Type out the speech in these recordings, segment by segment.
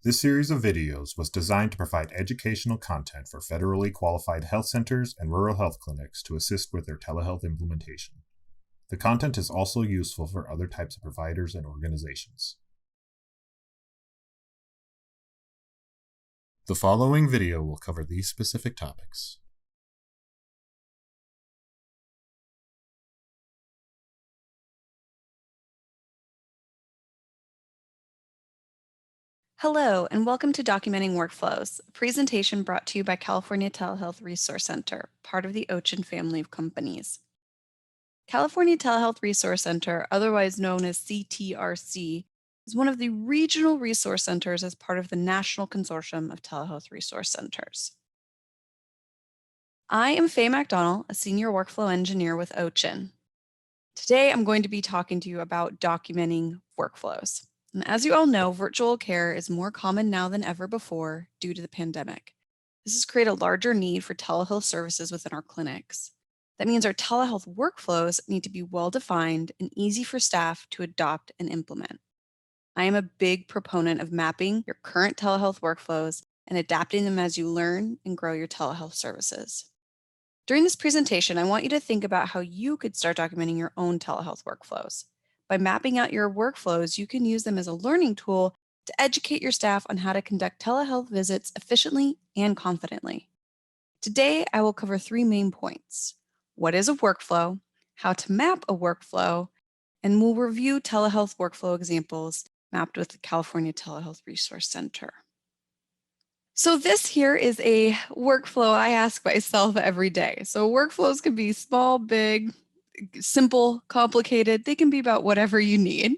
This series of videos was designed to provide educational content for federally qualified health centers and rural health clinics to assist with their telehealth implementation. The content is also useful for other types of providers and organizations. The following video will cover these specific topics. Hello, and welcome to Documenting Workflows, a presentation brought to you by California Telehealth Resource Center, part of the OCHIN family of companies. California Telehealth Resource Center, otherwise known as CTRC, is one of the regional resource centers as part of the National Consortium of Telehealth Resource Centers. I am Faye McDonnell, a senior workflow engineer with OCHIN. Today, I'm going to be talking to you about documenting workflows. And as you all know, virtual care is more common now than ever before due to the pandemic. This has created a larger need for telehealth services within our clinics. That means our telehealth workflows need to be well-defined and easy for staff to adopt and implement. I am a big proponent of mapping your current telehealth workflows and adapting them as you learn and grow your telehealth services. During this presentation, I want you to think about how you could start documenting your own telehealth workflows. By mapping out your workflows, you can use them as a learning tool to educate your staff on how to conduct telehealth visits efficiently and confidently. Today, I will cover 3 main points: what is a workflow, how to map a workflow, and we'll review telehealth workflow examples mapped with the California Telehealth Resource Center. So this here is a workflow I ask myself every day. So workflows can be small, big, simple, complicated. They can be about whatever you need.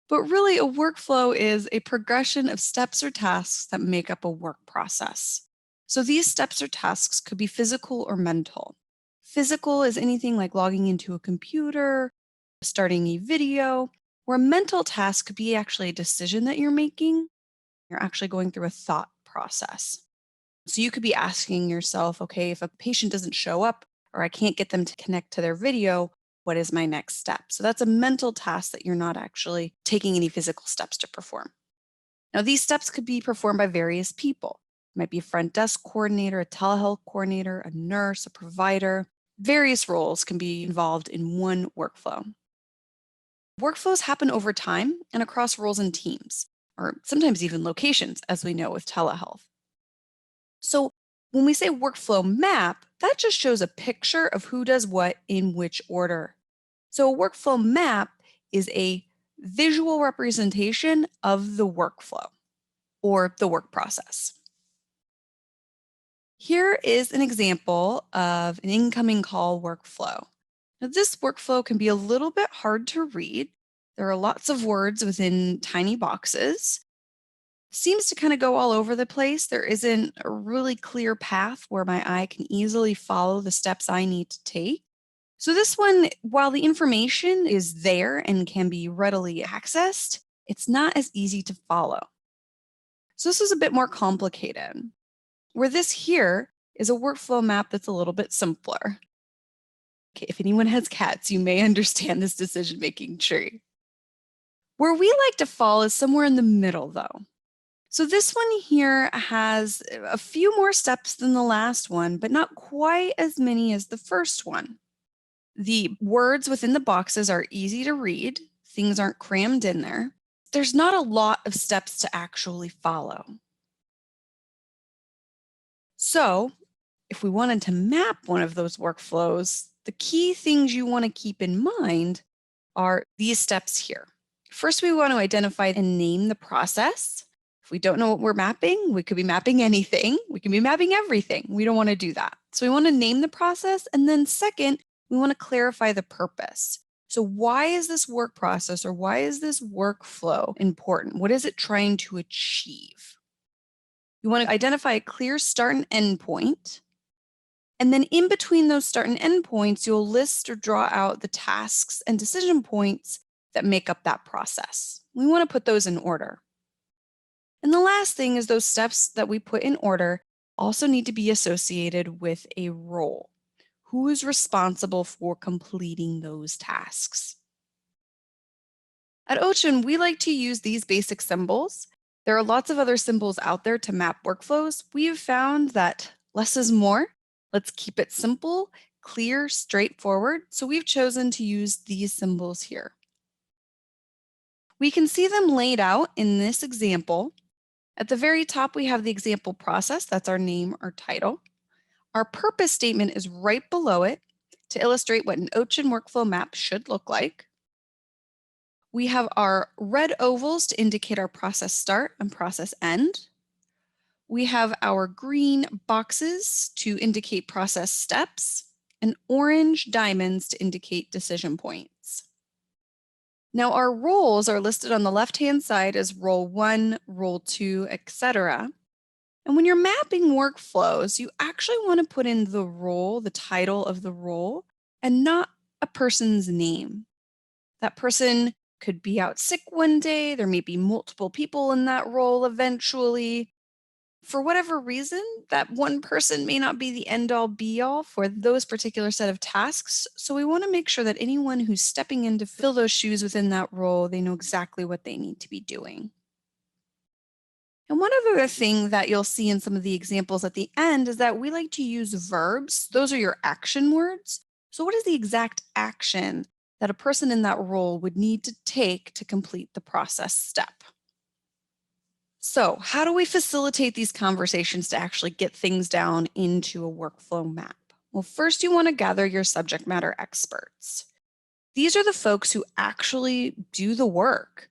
But really, a workflow is a progression of steps or tasks that make up a work process. So these steps or tasks could be physical or mental. Physical is anything like logging into a computer, starting a video, where a mental task could be actually a decision that you're making. You're actually going through a thought process. So you could be asking yourself, okay, if a patient doesn't show up or I can't get them to connect to their video, what is my next step? So that's a mental task that you're not actually taking any physical steps to perform. Now, these steps could be performed by various people. It might be a front desk coordinator, a telehealth coordinator, a nurse, a provider. Various roles can be involved in one workflow. Workflows happen over time and across roles and teams, or sometimes even locations, as we know with telehealth. So when we say workflow map, that just shows a picture of who does what in which order. So a workflow map is a visual representation of the workflow or the work process. Here is an example of an incoming call workflow. Now, this workflow can be a little bit hard to read. There are lots of words within tiny boxes. Seems to kind of go all over the place. There isn't a really clear path where my eye can easily follow the steps I need to take. So this one, while the information is there and can be readily accessed, it's not as easy to follow. So this is a bit more complicated. Where this here is a workflow map that's a little bit simpler. Okay, if anyone has cats, you may understand this decision-making tree. Where we like to fall is somewhere in the middle, though. So this one here has a few more steps than the last one, but not quite as many as the first one. The words within the boxes are easy to read. Things aren't crammed in there. There's not a lot of steps to actually follow. So if we wanted to map one of those workflows, the key things you want to keep in mind are these steps here. First, we want to identify and name the process. If we don't know what we're mapping, we could be mapping anything. We can be mapping everything. We don't want to do that. So we want to name the process. And then second, we want to clarify the purpose. So why is this work process or why is this workflow important? What is it trying to achieve? You want to identify a clear start and end point. And then in between those start and end points, you'll list or draw out the tasks and decision points that make up that process. We want to put those in order. And the last thing is those steps that we put in order also need to be associated with a role. Who is responsible for completing those tasks? At OCHIN, we like to use these basic symbols There are lots of other symbols out there to map workflows. We've found that less is more. Let's keep it simple, clear, straightforward. So we've chosen to use these symbols here. We can see them laid out in this example. At the very top, we have the example process. That's our name or title. Our purpose statement is right below it to illustrate what an OCHIN workflow map should look like. We have our red ovals to indicate our process start and process end. We have our green boxes to indicate process steps and orange diamonds to indicate decision points. Now our roles are listed on the left-hand side as role 1, role 2, etc. And when you're mapping workflows, you actually want to put in the role, the title of the role, and not a person's name. That person could be out sick one day. There may be multiple people in that role eventually. For whatever reason, that one person may not be the end all be all for those particular set of tasks. So we want to make sure that anyone who's stepping in to fill those shoes within that role, they know exactly what they need to be doing. And one other thing that you'll see in some of the examples at the end is that we like to use verbs. Those are your action words. So what is the exact action that a person in that role would need to take to complete the process step? So how do we facilitate these conversations to actually get things down into a workflow map? Well, first you want to gather your subject matter experts. These are the folks who actually do the work.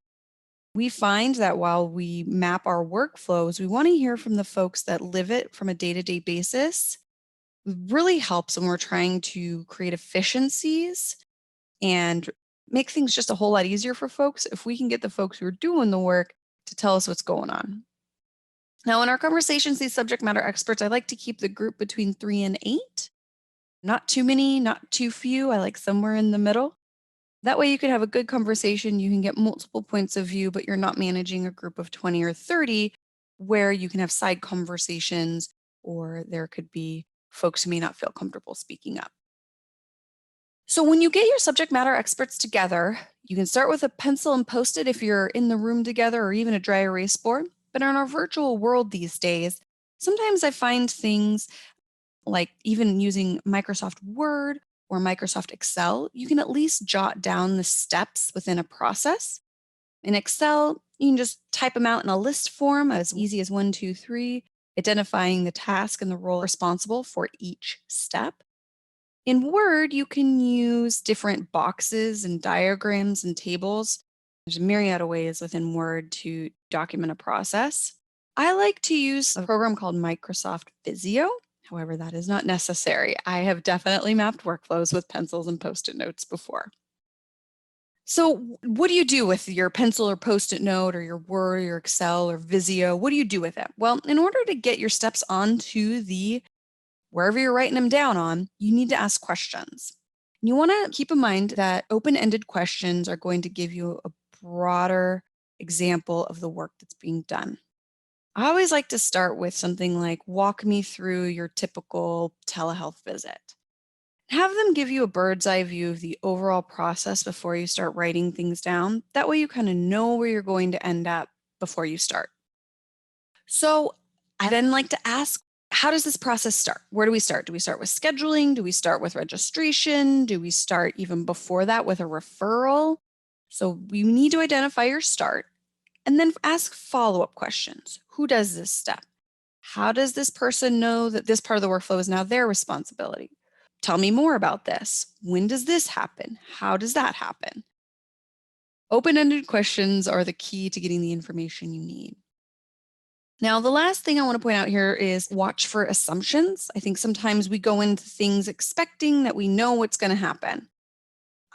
We find that while we map our workflows, we want to hear from the folks that live it from a day-to-day basis. It really helps when we're trying to create efficiencies and make things just a whole lot easier for folks if we can get the folks who are doing the work to tell us what's going on. Now, in our conversations, these subject matter experts, I like to keep the group between 3 and 8. Not too many, not too few. I like somewhere in the middle. That way you can have a good conversation. You can get multiple points of view, but you're not managing a group of 20 or 30 where you can have side conversations or there could be folks who may not feel comfortable speaking up. So when you get your subject matter experts together, you can start with a pencil and Post-it if you're in the room together or even a dry erase board. But in our virtual world these days, sometimes I find things like even using Microsoft Word or Microsoft Excel, you can at least jot down the steps within a process. In Excel, you can just type them out in a list form as easy as 1, 2, 3, identifying the task and the role responsible for each step. In Word, you can use different boxes and diagrams and tables. There's a myriad of ways within Word to document a process. I like to use a program called Microsoft Visio. However, that is not necessary. I have definitely mapped workflows with pencils and Post-it notes before. So what do you do with your pencil or Post-it note or your Word or your Excel or Visio? What do you do with it? Well, in order to get your steps onto wherever you're writing them down on, you need to ask questions. You want to keep in mind that open-ended questions are going to give you a broader example of the work that's being done. I always like to start with something like, walk me through your typical telehealth visit. Have them give you a bird's eye view of the overall process before you start writing things down. That way you kind of know where you're going to end up before you start. So I then like to ask, how does this process start? Where do we start? Do we start with scheduling? Do we start with registration? Do we start even before that with a referral? So we need to identify your start and then ask follow-up questions. Who does this step? How does this person know that this part of the workflow is now their responsibility? Tell me more about this. When does this happen? How does that happen? Open-ended questions are the key to getting the information you need. Now, the last thing I want to point out here is watch for assumptions. I think sometimes we go into things expecting that we know what's going to happen.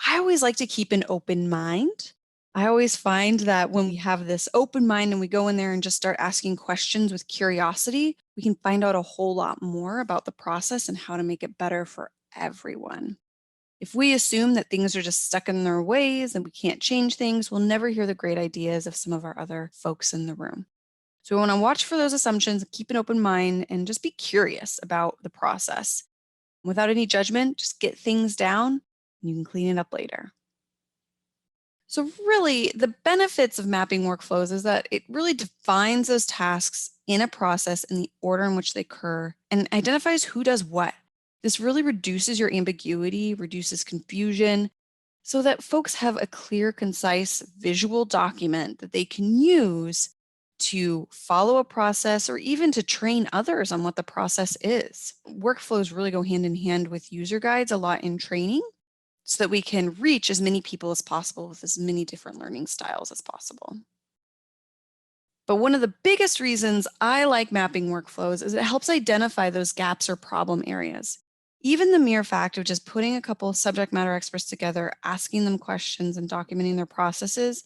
I always like to keep an open mind. I always find that when we have this open mind and we go in there and just start asking questions with curiosity, we can find out a whole lot more about the process and how to make it better for everyone. If we assume that things are just stuck in their ways and we can't change things, we'll never hear the great ideas of some of our other folks in the room. So we want to watch for those assumptions, keep an open mind, and just be curious about the process. Without any judgment, just get things down and you can clean it up later. So, really, the benefits of mapping workflows is that it really defines those tasks in a process in the order in which they occur and identifies who does what. This really reduces your ambiguity, reduces confusion, so that folks have a clear, concise visual document that they can use to follow a process or even to train others on what the process is. Workflows really go hand in hand with user guides a lot in training so that we can reach as many people as possible with as many different learning styles as possible. But one of the biggest reasons I like mapping workflows is it helps identify those gaps or problem areas. Even the mere fact of just putting a couple of subject matter experts together, asking them questions and documenting their processes,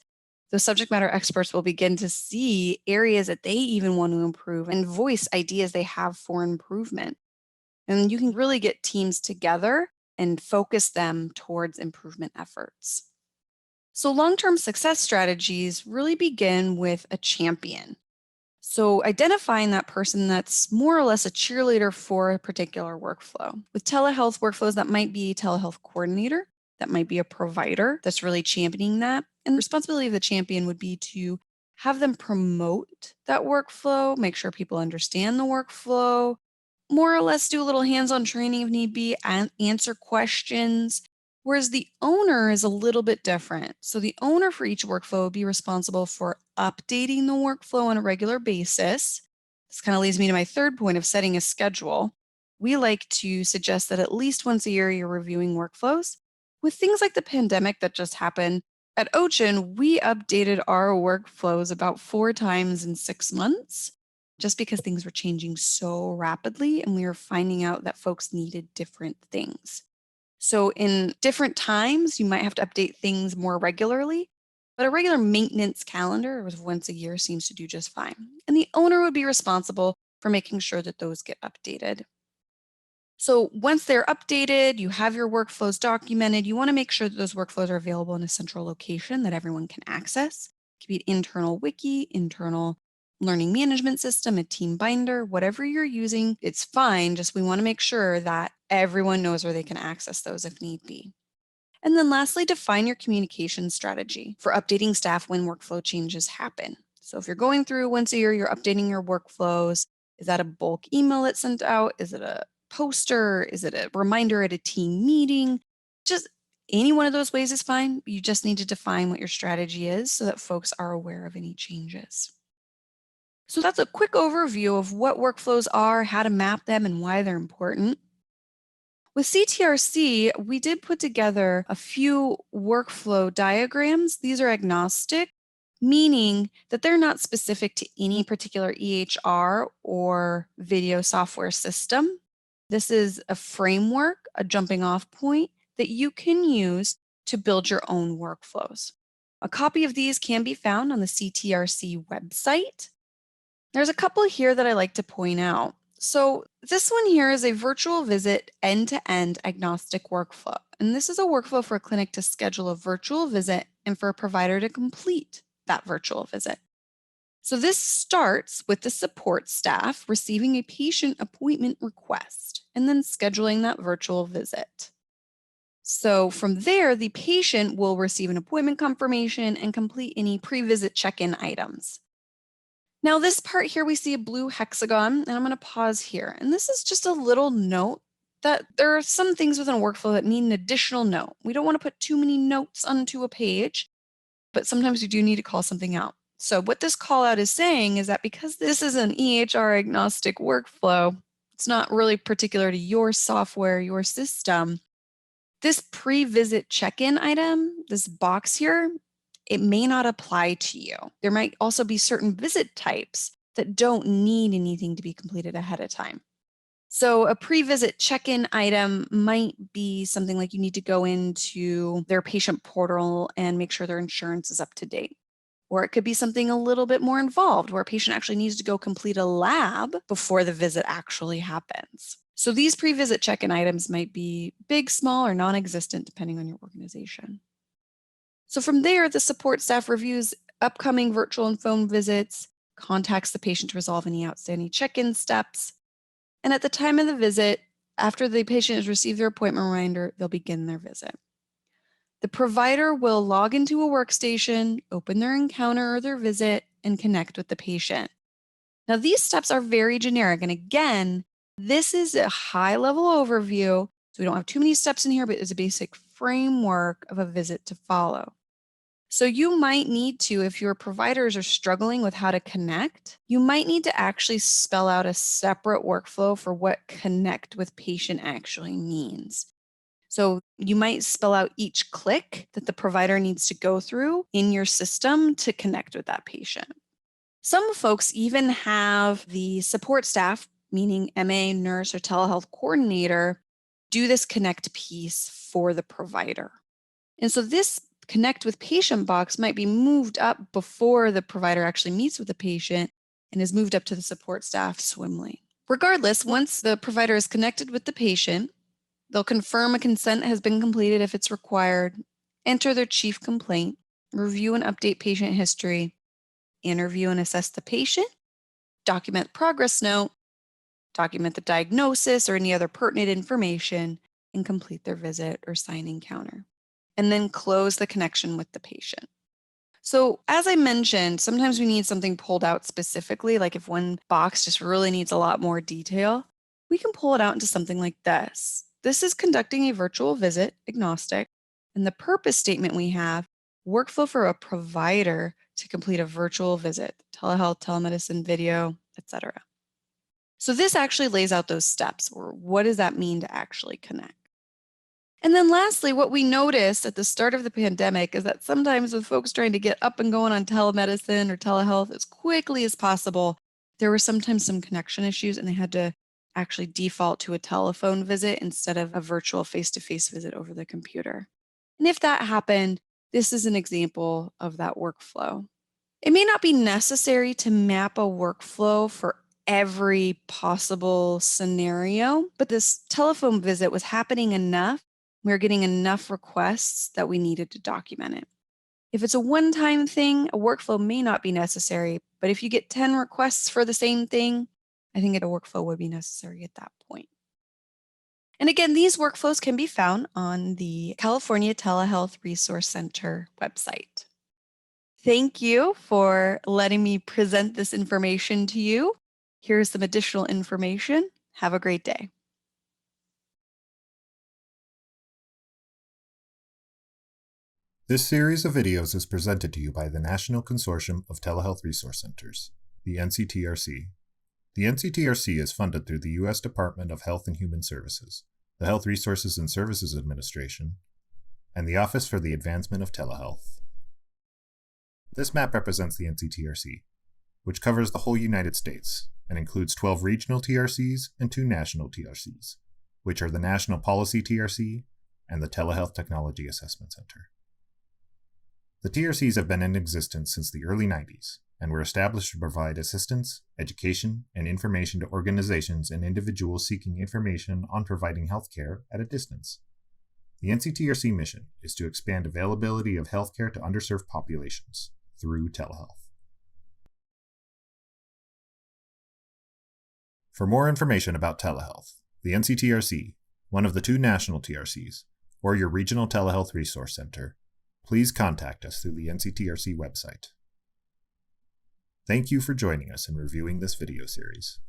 those subject matter experts will begin to see areas that they even want to improve and voice ideas they have for improvement. And you can really get teams together and focus them towards improvement efforts. So, long term success strategies really begin with a champion. So, identifying that person that's more or less a cheerleader for a particular workflow. With telehealth workflows, that might be a telehealth coordinator, that might be a provider that's really championing that. And the responsibility of the champion would be to have them promote that workflow, make sure people understand the workflow, more or less do a little hands on training if need be, and answer questions. Whereas the owner is a little bit different. So the owner for each workflow would be responsible for updating the workflow on a regular basis. This kind of leads me to my third point of setting a schedule. We like to suggest that at least once a year you're reviewing workflows. With things like the pandemic that just happened, at OCHIN, we updated our workflows about 4 times in 6 months just because things were changing so rapidly and we were finding out that folks needed different things. So, in different times, you might have to update things more regularly, but a regular maintenance calendar of once a year seems to do just fine. And the owner would be responsible for making sure that those get updated. So, once they're updated, you have your workflows documented, you want to make sure that those workflows are available in a central location that everyone can access. It could be an internal wiki, internal learning management system, a team binder, whatever you're using, it's fine. Just we want to make sure that everyone knows where they can access those if need be. And then lastly, define your communication strategy for updating staff when workflow changes happen. So if you're going through once a year, you're updating your workflows. Is that a bulk email that's sent out? Is it a poster? Is it a reminder at a team meeting? Just any one of those ways is fine. You just need to define what your strategy is so that folks are aware of any changes. So that's a quick overview of what workflows are, how to map them, and why they're important. With CTRC, we did put together a few workflow diagrams. These are agnostic, meaning that they're not specific to any particular EHR or video software system. This is a framework, a jumping off point that you can use to build your own workflows. A copy of these can be found on the CTRC website. There's a couple here that I like to point out. So this one here is a virtual visit end-to-end agnostic workflow. And this is a workflow for a clinic to schedule a virtual visit and for a provider to complete that virtual visit. So this starts with the support staff receiving a patient appointment request and then scheduling that virtual visit. So from there, the patient will receive an appointment confirmation and complete any pre-visit check-in items. Now this part here, we see a blue hexagon, and I'm going to pause here. And this is just a little note that there are some things within a workflow that need an additional note. We don't want to put too many notes onto a page, but sometimes you do need to call something out. So what this call out is saying is that because this is an EHR agnostic workflow, it's not really particular to your software, your system. This pre-visit check-in item, this box here, it may not apply to you. There might also be certain visit types that don't need anything to be completed ahead of time. So a pre-visit check-in item might be something like you need to go into their patient portal and make sure their insurance is up to date. Or it could be something a little bit more involved where a patient actually needs to go complete a lab before the visit actually happens. So these pre-visit check-in items might be big, small, or non-existent depending on your organization. So from there, the support staff reviews upcoming virtual and phone visits, contacts the patient to resolve any outstanding check-in steps. And at the time of the visit, after the patient has received their appointment reminder, they'll begin their visit. The provider will log into a workstation, open their encounter or their visit, and connect with the patient. Now, these steps are very generic. And again, this is a high level overview. So we don't have too many steps in here, but it's a basic framework of a visit to follow. So you might need to, if your providers are struggling with how to connect, you might need to actually spell out a separate workflow for what connect with patient actually means. So you might spell out each click that the provider needs to go through in your system to connect with that patient. Some folks even have the support staff, meaning MA, nurse, or telehealth coordinator, do this connect piece for the provider. And so this connect with patient box might be moved up before the provider actually meets with the patient and is moved up to the support staff swim lane. Regardless, once the provider is connected with the patient, they'll confirm a consent has been completed if it's required, enter their chief complaint, review and update patient history, interview and assess the patient, document progress note, document the diagnosis or any other pertinent information, and complete their visit or sign encounter, and then close the connection with the patient. So as I mentioned, sometimes we need something pulled out specifically, like if one box just really needs a lot more detail, we can pull it out into something like this. This is conducting a virtual visit, agnostic, and the purpose statement we have, workflow for a provider to complete a virtual visit, telehealth, telemedicine, video, etc. So this actually lays out those steps, or what does that mean to actually connect? And then lastly, what we noticed at the start of the pandemic is that sometimes with folks trying to get up and going on telemedicine or telehealth as quickly as possible, there were sometimes some connection issues and they had to actually default to a telephone visit instead of a virtual face-to-face visit over the computer. And if that happened, this is an example of that workflow. It may not be necessary to map a workflow for every possible scenario, but this telephone visit was happening enough. We were getting enough requests that we needed to document it. If it's a one-time thing, a workflow may not be necessary, but if you get 10 requests for the same thing, I think a workflow would be necessary at that point. And again, these workflows can be found on the California Telehealth Resource Center website. Thank you for letting me present this information to you. Here's some additional information. Have a great day. This series of videos is presented to you by the National Consortium of Telehealth Resource Centers, the NCTRC. The NCTRC is funded through the U.S. Department of Health and Human Services, the Health Resources and Services Administration, and the Office for the Advancement of Telehealth. This map represents the NCTRC, which covers the whole United States and includes 12 regional TRCs and 2 national TRCs, which are the National Policy TRC and the Telehealth Technology Assessment Center. The TRCs have been in existence since the early 90s and were established to provide assistance, education, and information to organizations and individuals seeking information on providing healthcare at a distance. The NCTRC mission is to expand availability of healthcare to underserved populations through telehealth. For more information about telehealth, the NCTRC, one of the 2 national TRCs, or your regional telehealth resource center, please contact us through the NCTRC website. Thank you for joining us in reviewing this video series.